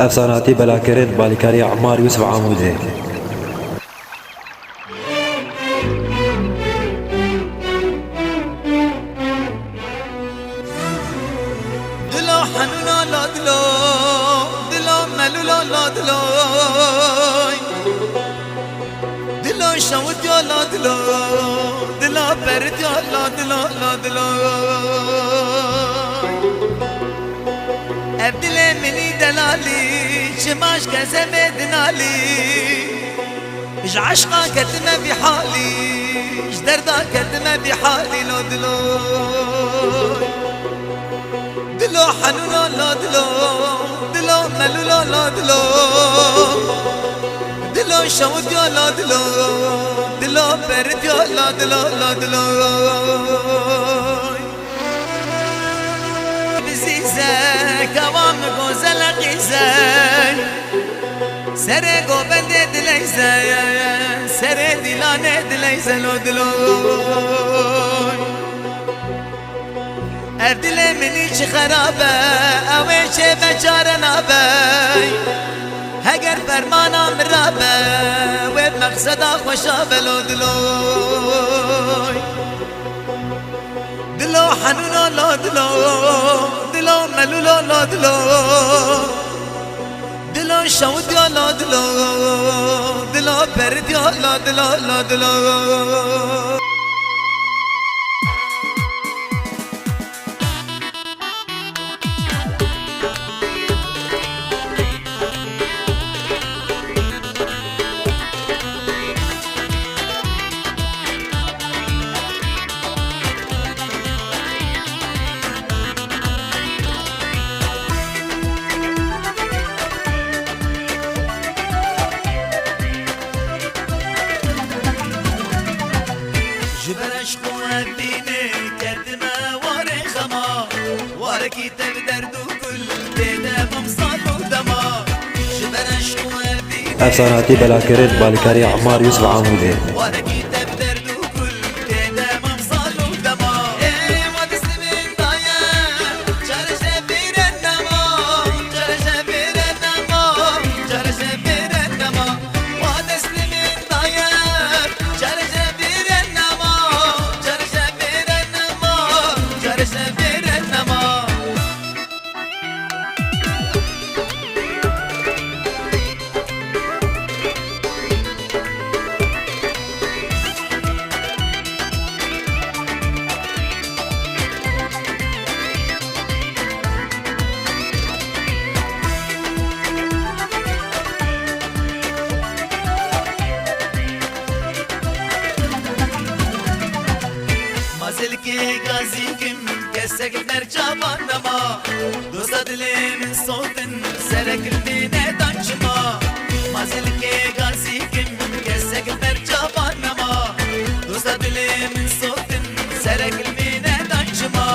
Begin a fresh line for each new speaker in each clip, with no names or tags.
افساناتی بلاکرد بالیکاری عمار یوسف عاموزی.
دلا حنونا لا دلا دلا ملولا لا دلا دلا شوت يا لا دلا دلا برد يا لا دلا لا دلا ابدل مني دلالي شماش كزم دنالي اج عشقا كتمه بحالي اج دردا كتمه بحالي لا دلا دلو حنونا لا دلو دلو ملولا لا دلو دلو شود يا لا دلو دلو برد يا لا دلو لا دلو بزيزة كوام غزل قيزة سر گوبند دلیزه سر دیلان دلیزه لا دلو اردل منی چه خرابه اوه چه بچاره نابه اگر فرمانم رابه و مقصدا خوشابه لو دلو دلو حنونا لا دلو دلو ملولا لا دلو دلو شود یا لا دلو دلو برد یا لا دلو لا دلو جبرش قوة ديني كردما واري خما واركي تبدرد كل ديدا ممصال ودما جبرش قوة ديني
افساناتی بلاکرد بالیکاری عمار یوسف عاموزی.
واركي تبدرد كل ديدا ممصال ودما ما تسلمين ضايا جرش بير النما جرش بير النما جرش بير النما ما تسلمين ضايا جرش بير النما جرش بير النما جرش بير النما مازل के गाजी किम कैसे किधर चाबान नमा दोस्त दिले में सोतन सरक देने दांचमा मазल के गाजी किम कैसे किधर चाबान नमा दोस्त दिले में सोतन सरक देने दांचमा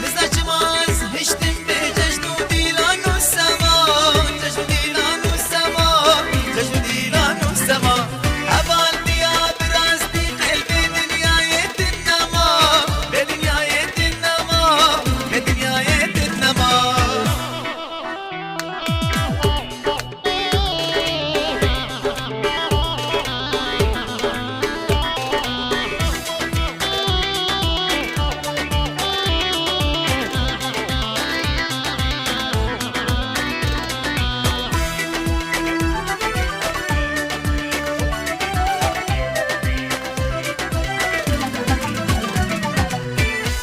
مزاجماز هشتم به جشن و دیلان و سما جشن و دیلان و سما جشن و دیلان و سما حبال دیا براستی قلب دنیای دنما به دنیای دنما به دنیای دنما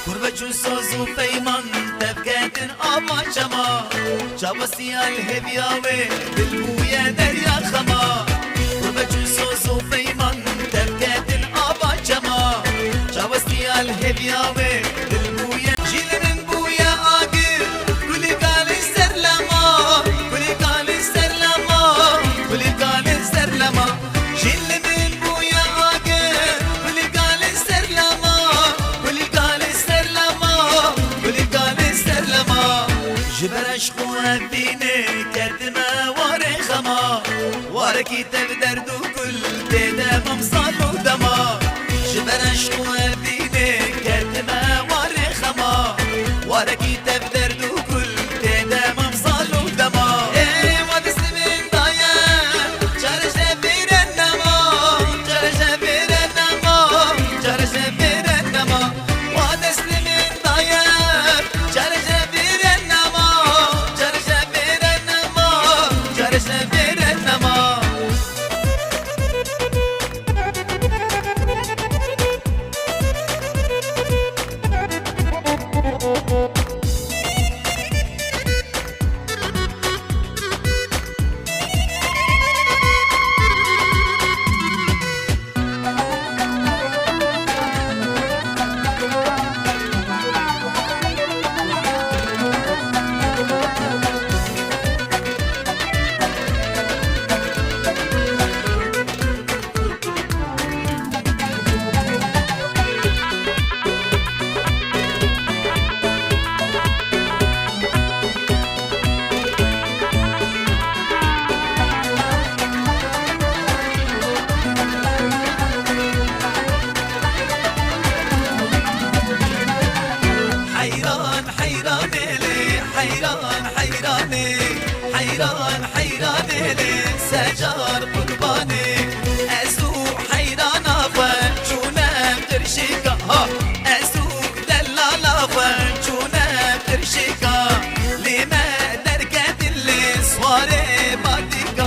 قربة سوز وفيمن تبقات أبا شما جابسي الهبياوي بالبويا دريا خما قربة سوز وفيمن تبقات أبا شما جابسي الهبياوي بالبويا جيل من بويا آقر كل قال السرلما كل قال السرلما كل قال السرلما جيل من بويا آقر كل قال السرلما كل قال السرلما كل قال السرلما جبرش قوة ديني كردما واري خما واركي تبدرد كل ديدا ممصال ودما جبرش قوة ديني كردما واري خما واركي تبدرد كل ديدا ممصال ودما حيران حيران لي سجار قرباني أسو حيران أفن شونا قرشيكا أسو دلال أفن شونا قرشيكا لما دركت اللي صواري باديكا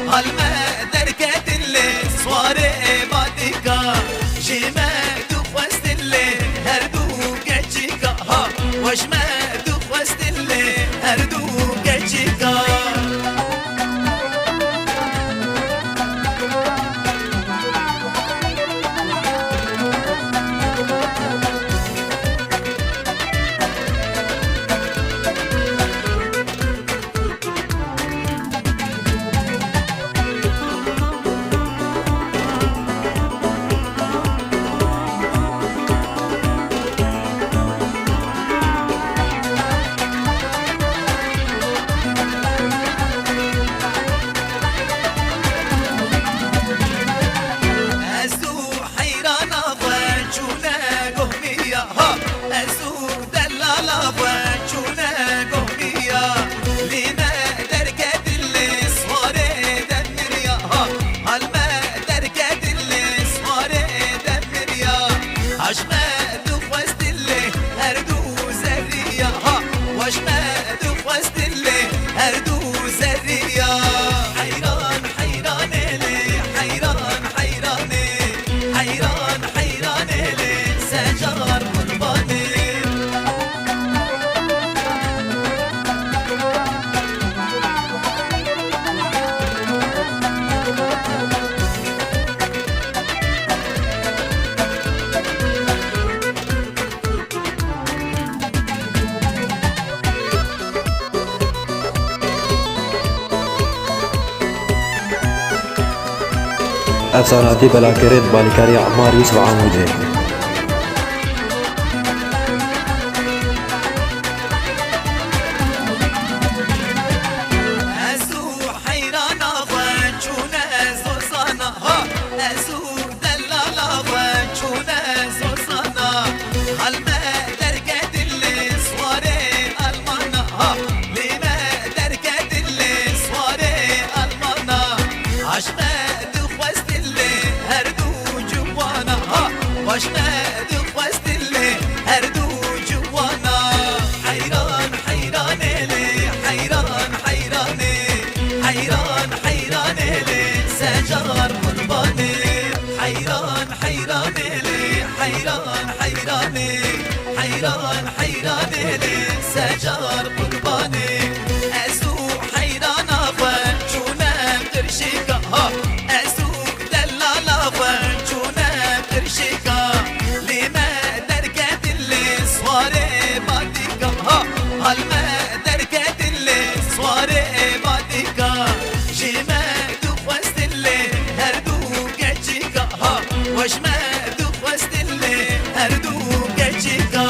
هالما دركت اللي صواري باديكا جيما دوخوست اللي هردو قجيكا وشما دوخوست اللي هردو قجيكا
افساناتی بلاکرد بالیکاری عمار یوسف عامودی
واش ما دوخوست اللي هردو جوانا حيران حيران لي حيران حيران حيران حيران لي سجار قرباني حيران حيران لي حيران حيران حيران حيران لي سجار قرباني أسو حيران أفن شونا قرشيكا أسو دلال أفن شونا قرشيكا هالما دركت اللي صواري باديكا جيما دوخوست اللي هردو قجيكا وشما دوخوست اللي هردو قجيكا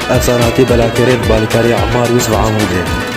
افساناتی بلاکرین بالیکاری عمار یوسف عامودی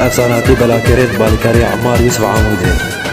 افساناتی بلاکرین بالکاری عمار یوسف عمودی.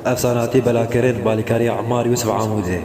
افساناتی بلاکرد بالیکاری عمار یوسف عاموزه